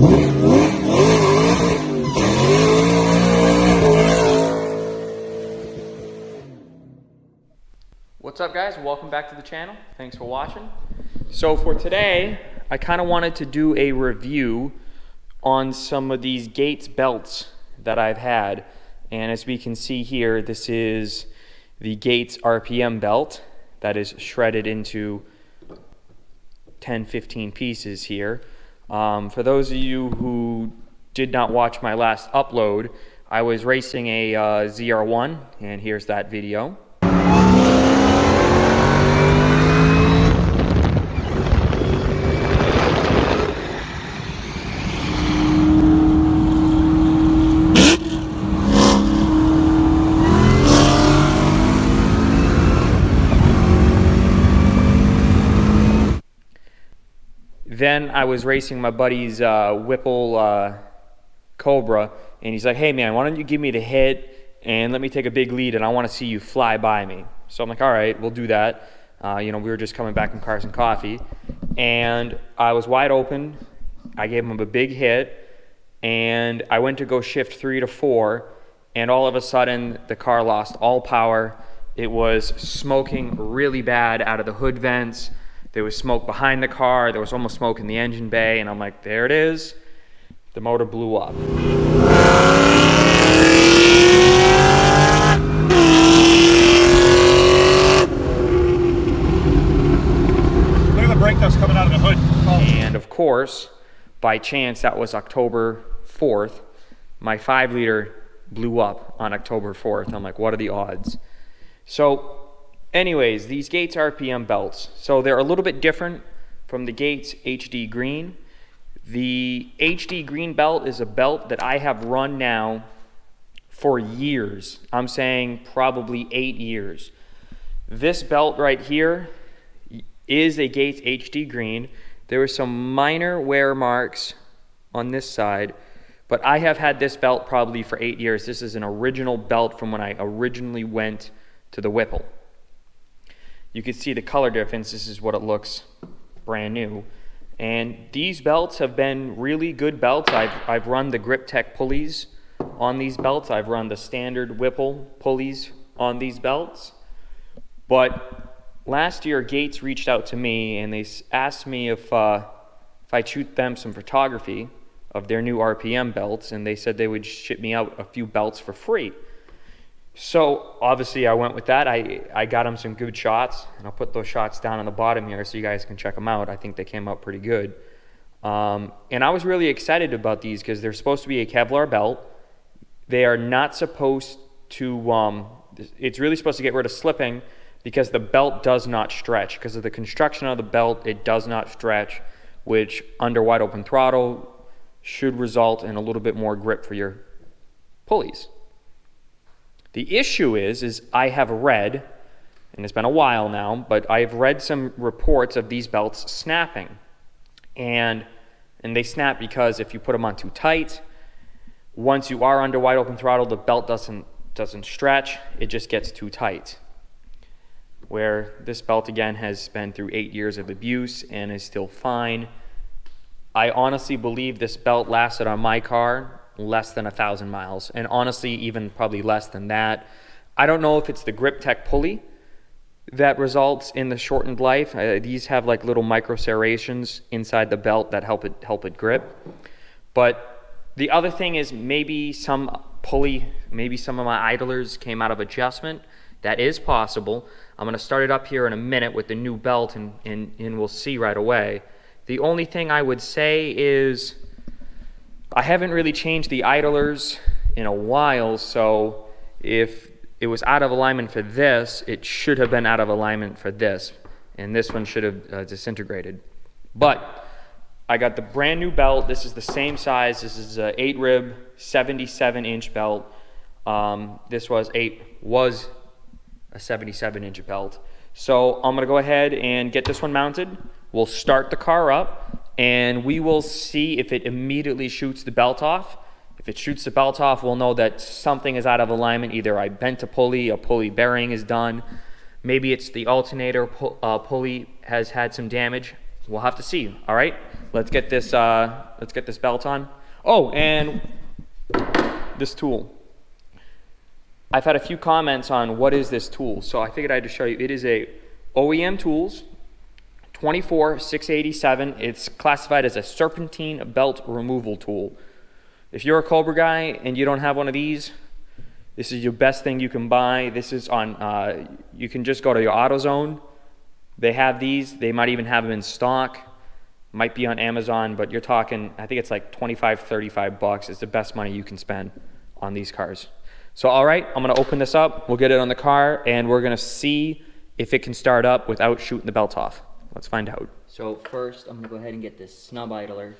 What's up guys, welcome back to the channel. Thanks for watching. So for today, I kind of wanted to do a review on some of these Gates belts that I've had. And as we can see here, this is the Gates RPM belt that is shredded into 10-15 pieces here. For those of you who did not watch my last upload, I was racing a ZR1, and here's that video. Then I was racing my buddy's Whipple Cobra, and he's like, hey man, why don't you give me the hit and let me take a big lead, and I want to see you fly by me. So I'm like, all right, we'll do that. You know, we were just coming back from Cars and Coffee, and I was wide open. I gave him a big hit, and I went to go shift 3 to 4, and all of a sudden the car lost all power. It was smoking really bad out of the hood vents. There was smoke behind the car. There was almost smoke in the engine bay. And I'm like, there it is. The motor blew up. Look at the brake dust coming out of the hood. Oh. And of course, by chance, that was October 4th. My 5-liter blew up on October 4th. I'm like, what are the odds? So anyways, these Gates RPM belts, so they're a little bit different from the Gates HD Green. The HD Green belt is a belt that I have run now for years. I'm saying probably 8 years. This belt right here is a Gates HD Green. There were some minor wear marks on this side, but I have had this belt probably for 8 years. This is an original belt from when I originally went to the Whipple. You can see the color difference. This is what it looks brand new. And these belts have been really good belts. I've run the Grip Tech pulleys on these belts. I've run the standard Whipple pulleys on these belts. But last year, Gates reached out to me and they asked me if I'd shoot them some photography of their new RPM belts, and they said they would ship me out a few belts for free. So obviously I went with that. I got them some good shots, and I'll put those shots down on the bottom here so you guys can check them out. I think they came out pretty good. And I was really excited about these because they're supposed to be a Kevlar belt. They are not supposed to, it's really supposed to get rid of slipping because the belt does not stretch. Because of the construction of the belt, it does not stretch, which under wide open throttle should result in a little bit more grip for your pulleys. The issue is I have read, and it's been a while now, but I've read some reports of these belts snapping. And they snap because if you put them on too tight, once you are under wide open throttle, the belt doesn't stretch, it just gets too tight. Where this belt again has been through 8 years of abuse and is still fine. I honestly believe this belt lasted on my car less than 1,000 miles, and honestly even probably less than that. I don't know if it's the Grip Tech pulley that results in the shortened life. These have like little micro serrations inside the belt that help it grip. But the other thing is maybe some pulley, maybe some of my idlers came out of adjustment. That is possible. I'm going to start it up here in a minute with the new belt, and we'll see right away. The only thing I would say is I haven't really changed the idlers in a while, so if it was out of alignment for this, it should have been out of alignment for this, and this one should have disintegrated. But I got the brand new belt. This is the same size. This is a 8-rib, 77-inch belt. This was a 77-inch belt. So I'm gonna go ahead and get this one mounted. We'll start the car up, and we will see if it immediately shoots the belt off. If it shoots the belt off, we'll know that something is out of alignment. Either I bent a pulley bearing is done. Maybe it's the alternator pulley has had some damage. we'll have to see. All right, let's get this belt on. Oh, and this tool. I've had a few comments on what is this tool, so I figured I'd just show you. It is a OEM Tools 24687. It's classified as a serpentine belt removal tool. If you're a Cobra guy and you don't have one of these, this is your best thing you can buy. This is on, you can just go to your AutoZone. They have these. They might even have them in stock. Might be on Amazon, but you're talking, I think it's like 25, 35 bucks. It's the best money you can spend on these cars. So, all right, I'm gonna open this up. We'll get it on the car and we're gonna see if it can start up without shooting the belt off. Let's find out. So first, I'm gonna go ahead and get this snub idler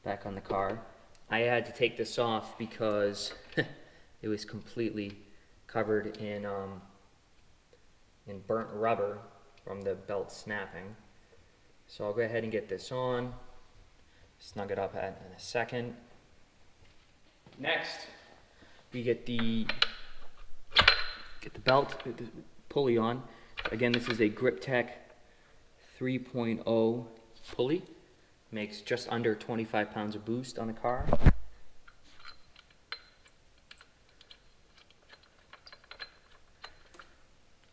back on the car. I had to take this off because it was completely covered in burnt rubber from the belt snapping. So I'll go ahead and get this on, snug it up in a second. Next, we get the belt, the pulley on. Again, this is a GripTech 3.0 pulley. Makes just under 25 pounds of boost on the car.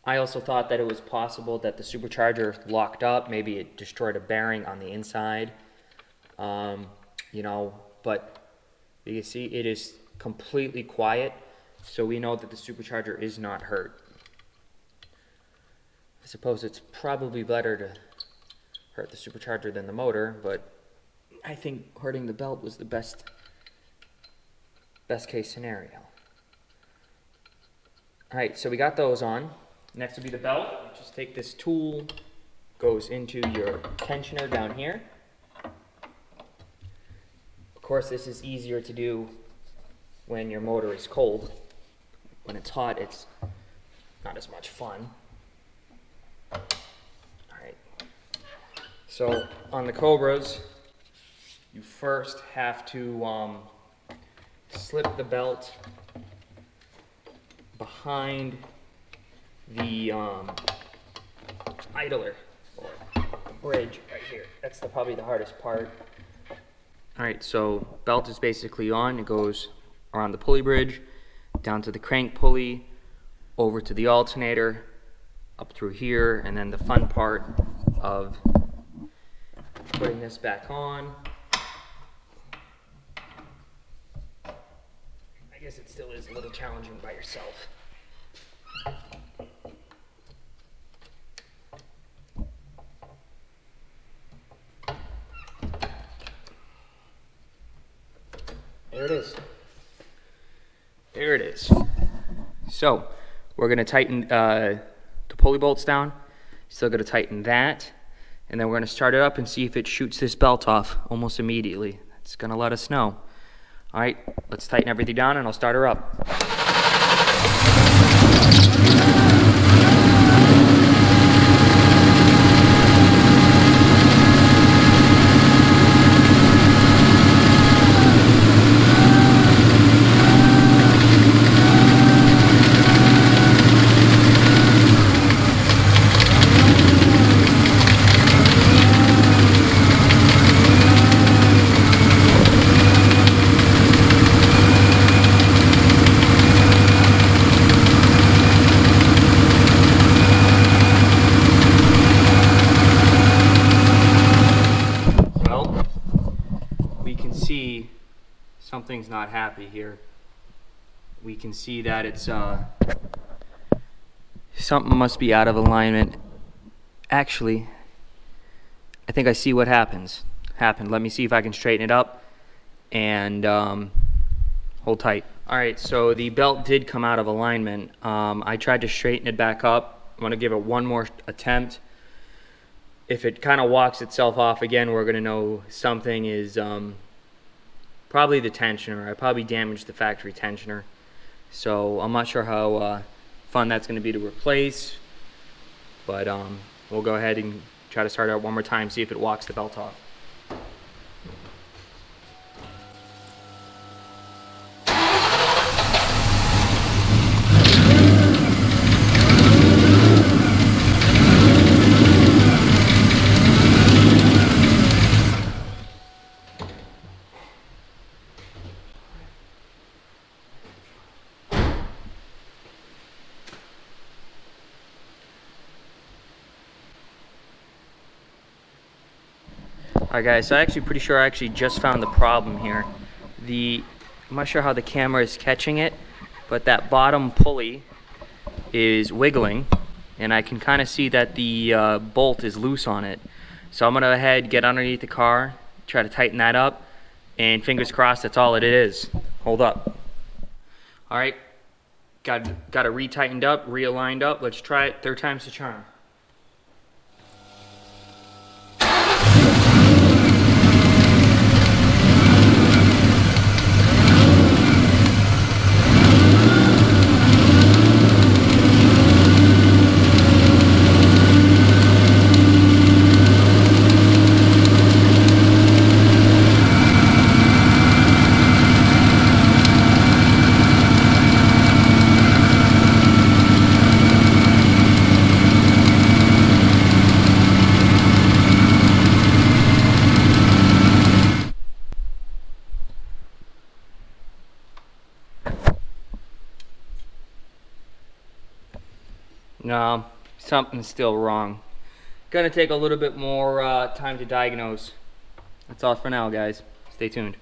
I also thought that it was possible that the supercharger locked up. Maybe it destroyed a bearing on the inside. You know, but you can see it is completely quiet. So we know that the supercharger is not hurt. I suppose it's probably better to hurt the supercharger than the motor, but I think hurting the belt was the best case scenario. Alright, so we got those on. Next will be the belt. Just take this tool, goes into your tensioner down here. Of course, this is easier to do when your motor is cold. When it's hot, it's not as much fun. Alright, so on the Cobras, you first have to slip the belt behind the idler, or the bridge right here. That's probably the hardest part. Alright, so belt is basically on. It goes around the pulley bridge, down to the crank pulley, over to the alternator, up through here, and then the fun part of putting this back on. I guess it still is a little challenging by yourself. There it is. There it is. So we're going to tighten the pulley bolts down. Still going to tighten that. And then we're going to start it up and see if it shoots this belt off almost immediately. It's going to let us know. All right, let's tighten everything down and I'll start her up. Something's not happy here. We can see that it's something must be out of alignment. Actually, I think I see what happened. Let me see if I can straighten it up and hold tight. Alright, so the belt did come out of alignment. I tried to straighten it back up. I'm going to give it one more attempt. If it kind of walks itself off again, we're going to know something is probably the tensioner. I probably damaged the factory tensioner. So I'm not sure how fun that's going to be to replace. But we'll go ahead and try to start it out one more time, see if it walks the belt off. Alright guys, so I'm actually pretty sure I actually just found the problem here. I'm not sure how the camera is catching it, but that bottom pulley is wiggling, and I can kind of see that the bolt is loose on it. So I'm gonna go ahead, get underneath the car, try to tighten that up, and fingers crossed that's all it is. Hold up. Alright, got it re-tightened up, realigned up. Let's try it, third time's the charm. No, something's still wrong. Gonna take a little bit more time to diagnose. That's all for now, guys. Stay tuned.